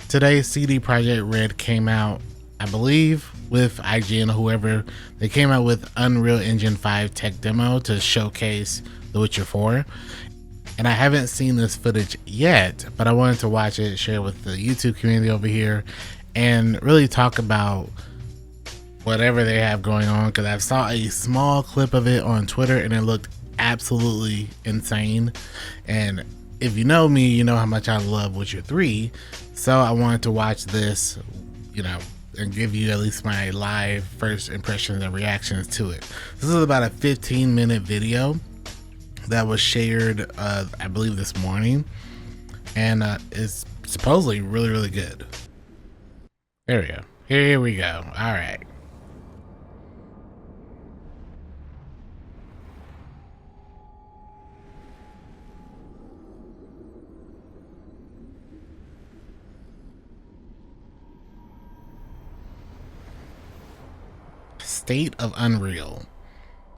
Today, CD Projekt Red came out, I believe, with IGN or whoever. They came out with Unreal Engine 5 tech demo to showcase The Witcher 4. And I haven't seen this footage yet, but I wanted to watch it, share it with the YouTube community over here, and really talk about whatever they have going on, because I saw a small clip of it on Twitter and it looked absolutely insane. And if you know me, you know how much I love Witcher 3. So I wanted to watch this, and give you at least my live first impressions and reactions to it. This is about a 15-minute video that was shared, I believe, this morning, and it's supposedly really, really good. There we go. Here we go. All right. State of Unreal.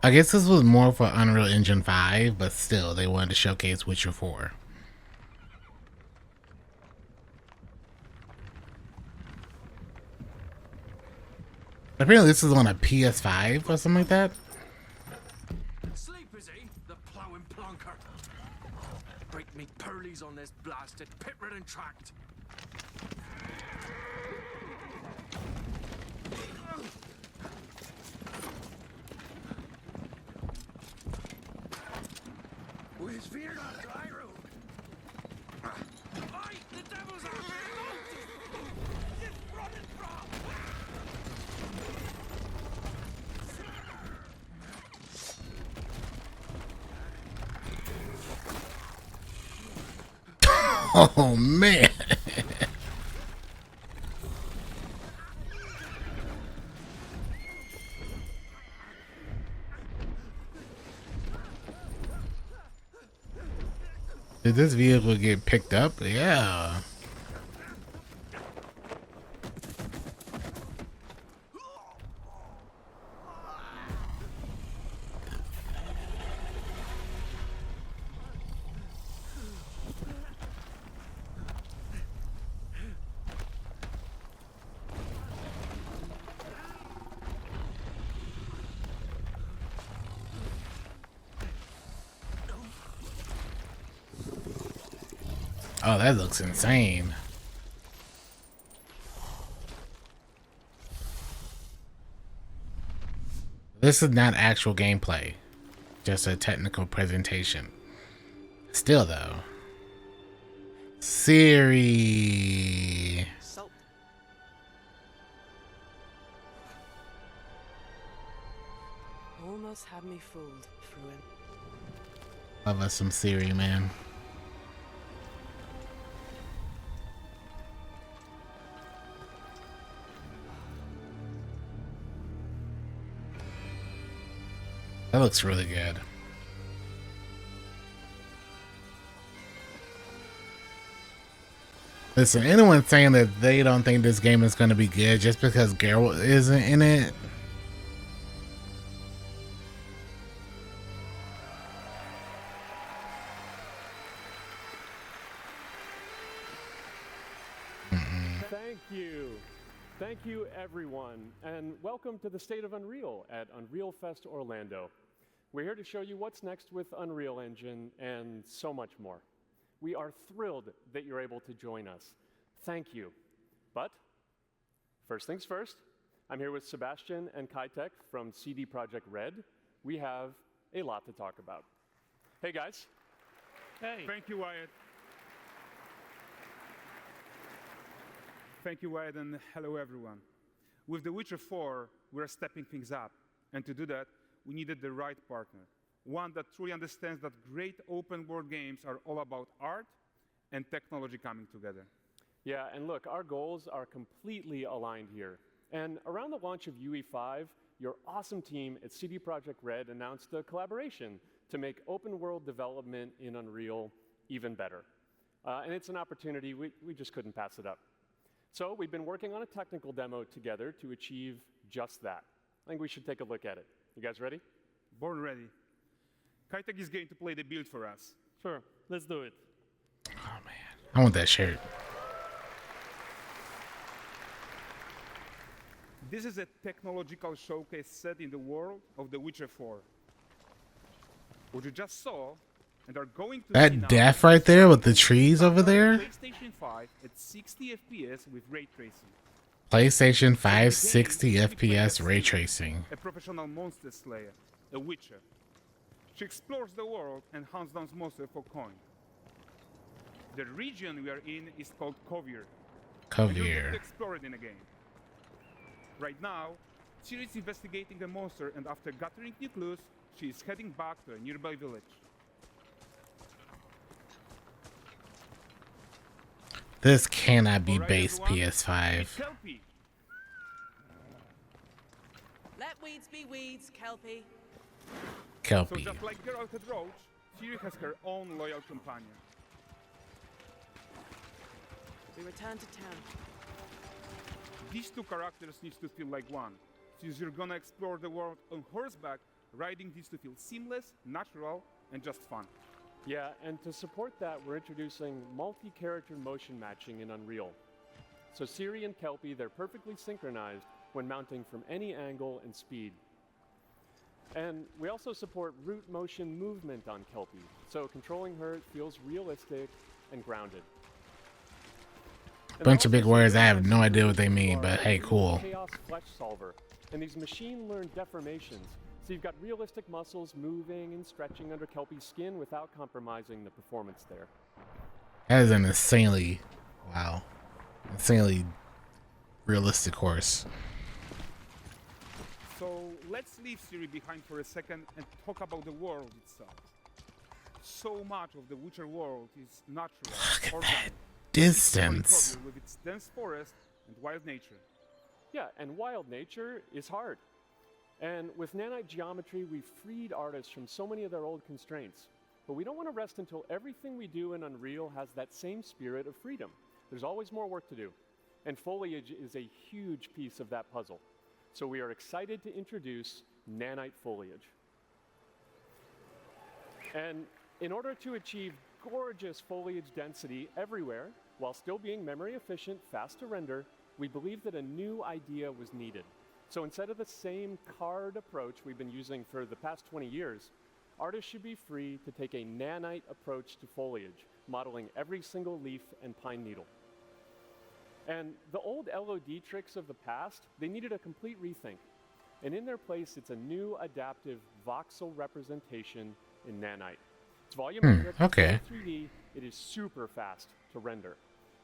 I guess this was more for Unreal Engine 5, but still, they wanted to showcase Witcher 4. Apparently, this is on a PS5 or something like that. Sleep is he, the plowing plonker. Break me pearlies on this blasted pit-ridden tract. Where's fear on dry road? Aye, the devil's out! Just running from! Oh man. Did this vehicle get picked up? Yeah. Oh, that looks insane. This is not actual gameplay, just a technical presentation. Still though. Siri. Salt. Almost had me fooled, Fruin. Love us some Siri, man. That looks really good. Listen, anyone saying that they don't think this game is going to be good just because Geralt isn't in it, Thank you everyone, and welcome to the State of Unreal at Unreal Fest Orlando. We're here to show you what's next with Unreal Engine and so much more. We are thrilled that you're able to join us. Thank you. But first things first, I'm here with Sebastian and Kaitek from CD Projekt Red. We have a lot to talk about. Hey guys. Hey. Thank you, Wyatt. Thank you, Wyatt, and hello, everyone. With The Witcher 4, we're stepping things up. And to do that, we needed the right partner. One that truly understands that great open-world games are all about art and technology coming together. Yeah, and look, our goals are completely aligned here. And around the launch of UE5, your awesome team at CD Projekt Red announced a collaboration to make open-world development in Unreal even better. And it's an opportunity, we just couldn't pass it up. So we've been working on a technical demo together to achieve just that. I think we should take a look at it. You guys ready? Born ready. Kaitek is going to play the build for us. Sure, let's do it. oh man, I want that shirt. This is a technological showcase set in the world of The Witcher 4. What you just saw and are going to see That now death right there with the trees over there. PlayStation 5 at 60 FPS with ray tracing. PlayStation 5 In the game, 60 you play FPS as ray Ciri, tracing. a professional monster slayer, a witcher. She explores the world and hunts down monsters for coin. The region we are in is called Kovir. And you get to Kovir. explore it in a game. Right now, Ciri is investigating a monster, and after gathering new clues, she is heading back to a nearby village. This cannot be Alright, base everyone, PS5. meet Kelpie. Let weeds be weeds, Kelpie. So Kelpie. just like Geralt had Roach, Ciri has her own loyal companion. We return to town. These two characters need to feel like one. Since you're gonna explore the world on horseback, riding needs to feel seamless, natural, and just fun. Yeah, and to support that, we're introducing multi-character motion matching in Unreal. So Ciri and Kelpie, they're perfectly synchronized when mounting from any angle and speed. And we also support root motion movement on Kelpie, so controlling her feels realistic and grounded. And Bunch of we're big also words. I have synchronized no idea what they to mean, our but hey, new cool. Chaos Flesh Solver, and these machine-learned deformations. So you've got realistic muscles moving and stretching under Kelpie's skin without compromising the performance there. That is an insanely realistic horse. So let's leave Ciri behind for a second and talk about the world itself. So much of the Witcher world is natural, Look at organic. that distance. With its dense forest and wild nature. Yeah, and wild nature is hard. And with nanite geometry, we've freed artists from so many of their old constraints. But we don't want to rest until everything we do in Unreal has that same spirit of freedom. There's always more work to do. And foliage is a huge piece of that puzzle. So we are excited to introduce nanite foliage. And in order to achieve gorgeous foliage density everywhere, while still being memory efficient, fast to render, we believe that a new idea was needed. So instead of the same card approach we've been using for the past 20 years, artists should be free to take a nanite approach to foliage, modeling every single leaf and pine needle. And the old LOD tricks of the past, they needed a complete rethink. And in their place, it's a new adaptive voxel representation in nanite. It's volumetric, okay. 3D, it is super fast to render.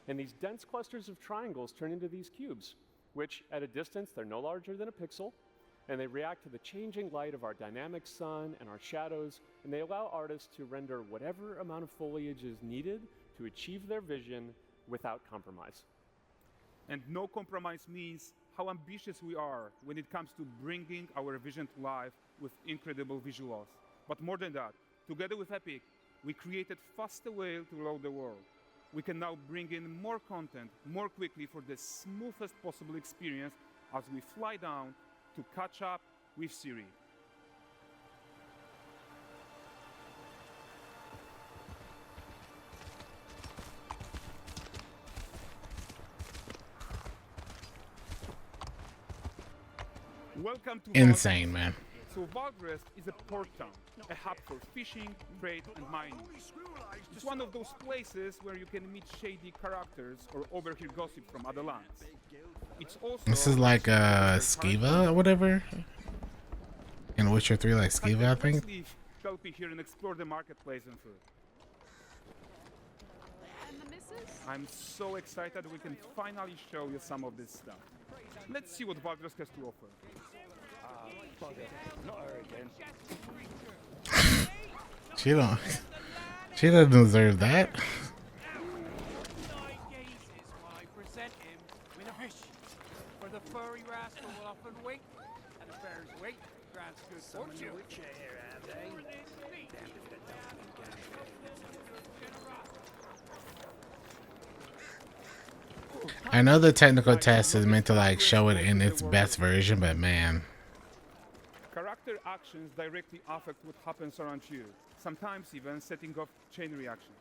And these dense clusters of triangles turn into these cubes, which at a distance, they're no larger than a pixel, and they react to the changing light of our dynamic sun and our shadows, and they allow artists to render whatever amount of foliage is needed to achieve their vision without compromise. And no compromise means how ambitious we are when it comes to bringing our vision to life with incredible visuals. But more than that, together with Epic, we created faster way to load the world. We can now bring in more content more quickly for the smoothest possible experience as we fly down to catch up with Ciri. Welcome to Insane, Valdres. man. So Valdres is a port town, a hub for fishing, trade, and mining. It's one of those places where you can meet shady characters or overhear gossip from other lands. It's also This is like Skiva or whatever. In Witcher 3, like Skiva, I Let's think. leave Kelpie here and explore the marketplace and food. I'm so excited we can finally show you some of this stuff. Let's see what Valdres has to offer. She doesn't deserve that. For the furry rascal will often wait, and a bear's weight grants good fortune. I know the technical test is meant to like show it in its best version, but man, Character actions directly affect what happens around you, sometimes even setting off chain reactions.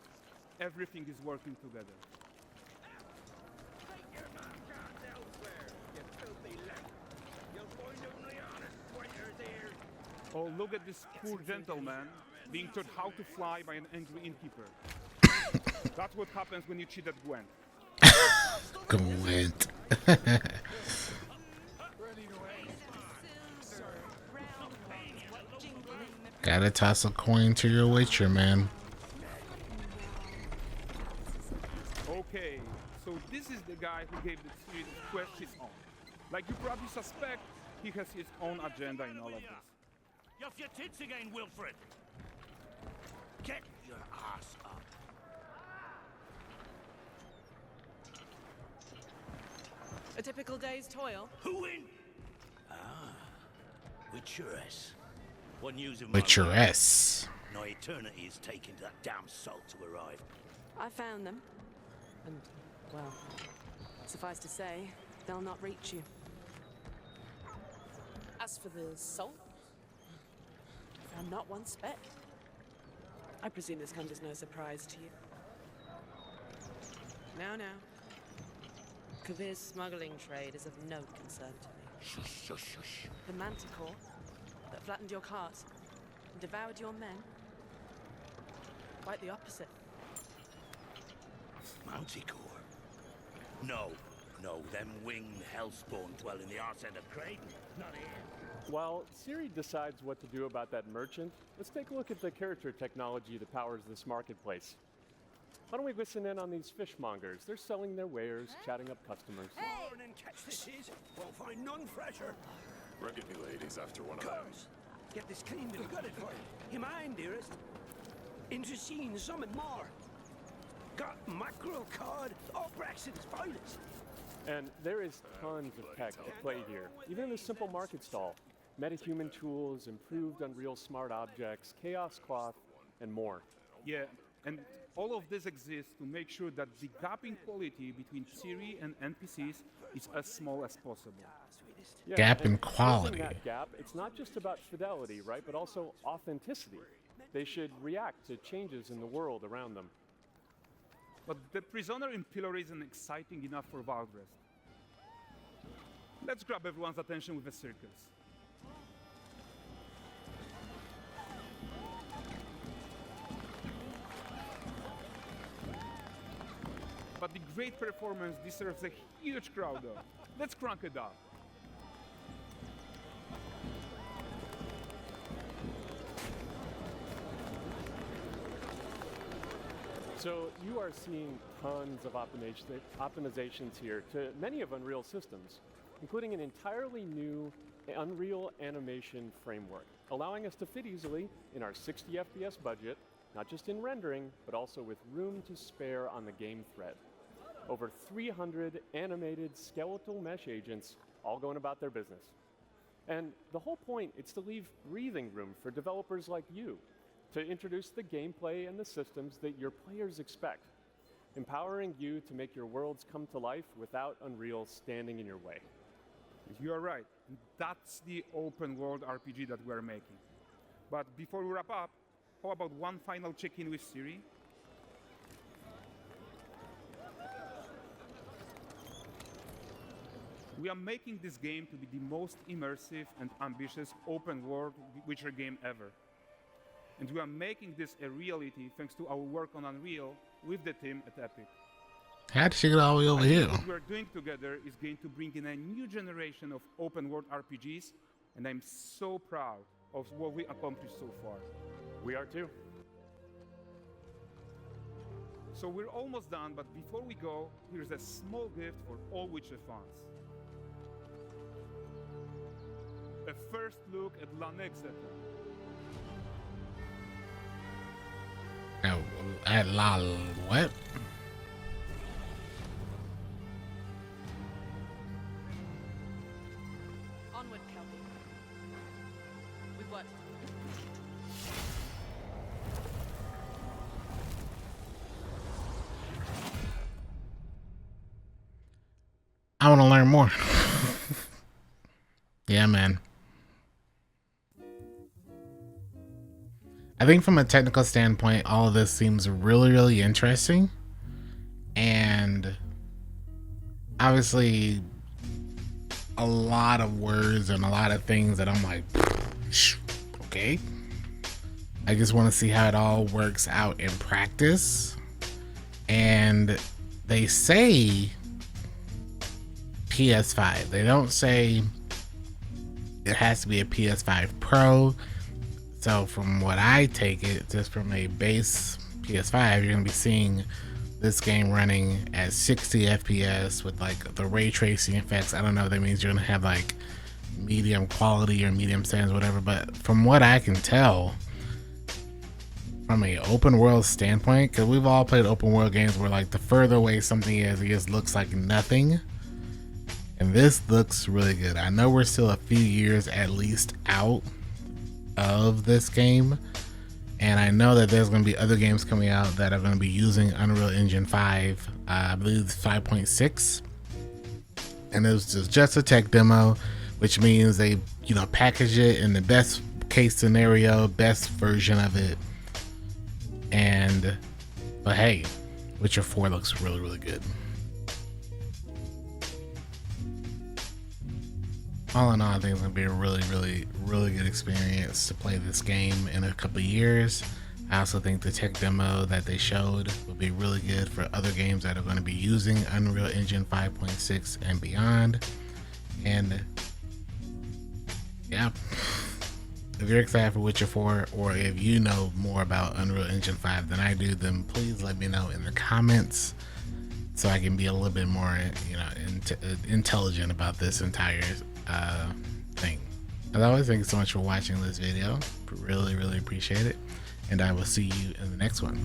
Everything is working together. Oh, look at this poor gentleman being taught how to fly by an angry innkeeper. That's what happens when you cheat at Gwent. Gwent. Gotta toss a coin to your witcher, man. Okay, so this is the guy who gave the series of quests his own. Like you probably suspect, he has his own agenda in all of this. You're off your tits again, Wilfred. Get your ass up. A typical day's toil. Who in? Ah, Witcheress. One using Witcheress. No eternity is taking that damn salt to arrive. I found them. And, well, suffice to say, they'll not reach you. As for the salt, I found not one speck. I presume this comes as no surprise to you. Now. Kavir's smuggling trade is of no concern to me. Shush, shush, shush. The manticore that flattened your cart and devoured your men? Quite the opposite. Manticore? No, them winged hellspawn dwell in the arse end of Creighton. Not here. While Siri decides what to do about that merchant, let's take a look at the character technology that powers this marketplace. Why don't we listen in on these fishmongers? They're selling their wares, chatting up customers. Morning, catch this is. Won't find none fresher. Rugged new ladies after one of them. Comes. Get this cleaned and gutted for you. You mind, dearest? Into seeing something more. Got mackerel cod, all Brexit's finest. And there is tons of tech at play here, even in this simple market stall. Metahuman tools, improved Unreal smart objects, chaos cloth, and more. Yeah, and all of this exists to make sure that the gap in quality between Siri and NPCs is as small as possible. Yeah, Gap in and quality. closing that gap, it's not just about fidelity, right, but also authenticity. They should react to changes in the world around them. But the prisoner in Pillory isn't exciting enough for Valdrest. Let's grab everyone's attention with a circus. But the great performance deserves a huge crowd though. Let's crank it up. So you are seeing tons of optimizations here to many of Unreal systems, including an entirely new Unreal animation framework, allowing us to fit easily in our 60 FPS budget, not just in rendering, but also with room to spare on the game thread. Over 300 animated skeletal mesh agents all going about their business. And the whole point is to leave breathing room for developers like you to introduce the gameplay and the systems that your players expect, empowering you to make your worlds come to life without Unreal standing in your way. You are right. That's the open world RPG that we're making. But before we wrap up, how about one final check-in with Siri? We are making this game to be the most immersive and ambitious open world Witcher game ever. And we are making this a reality thanks to our work on Unreal with the team at Epic. How did you get all the way over here? What we're doing together is going to bring in a new generation of open world RPGs, and I'm so proud of what we accomplished so far. We are too. So we're almost done, but before we go, here's a small gift for all Witcher fans. A first look at Lanexeter. Oh, at La what? Onward, Kelpie. We've worked. I want to learn more. Yeah, man. I think from a technical standpoint, all of this seems really, really interesting. And obviously a lot of words and a lot of things that I'm like, okay. I just want to see how it all works out in practice. And they say PS5. They don't say it has to be a PS5 Pro. So from what I take it, just from a base PS5, you're going to be seeing this game running at 60 FPS with like the ray tracing effects. I don't know if that means you're going to have like medium quality or medium settings, whatever. But from what I can tell, from a open world standpoint, because we've all played open world games where like the further away something is, it just looks like nothing. And this looks really good. I know we're still a few years at least out of this game, and I know that there's going to be other games coming out that are going to be using Unreal Engine 5. I believe it's 5.6, and it was just a tech demo, which means they, you know, package it in the best case scenario, best version of it. But hey, Witcher 4 looks really, really good. All in all, I think it's gonna be a really, really, really good experience to play this game in a couple of years. I also think the tech demo that they showed will be really good for other games that are going to be using Unreal Engine 5.6 and beyond. And yeah, if you're excited for Witcher 4, or if you know more about Unreal Engine 5 than I do, then please let me know in the comments so I can be a little bit more, you know, intelligent about this entire thing. As always, thank you so much for watching this video. Really, really appreciate it. And I will see you in the next one.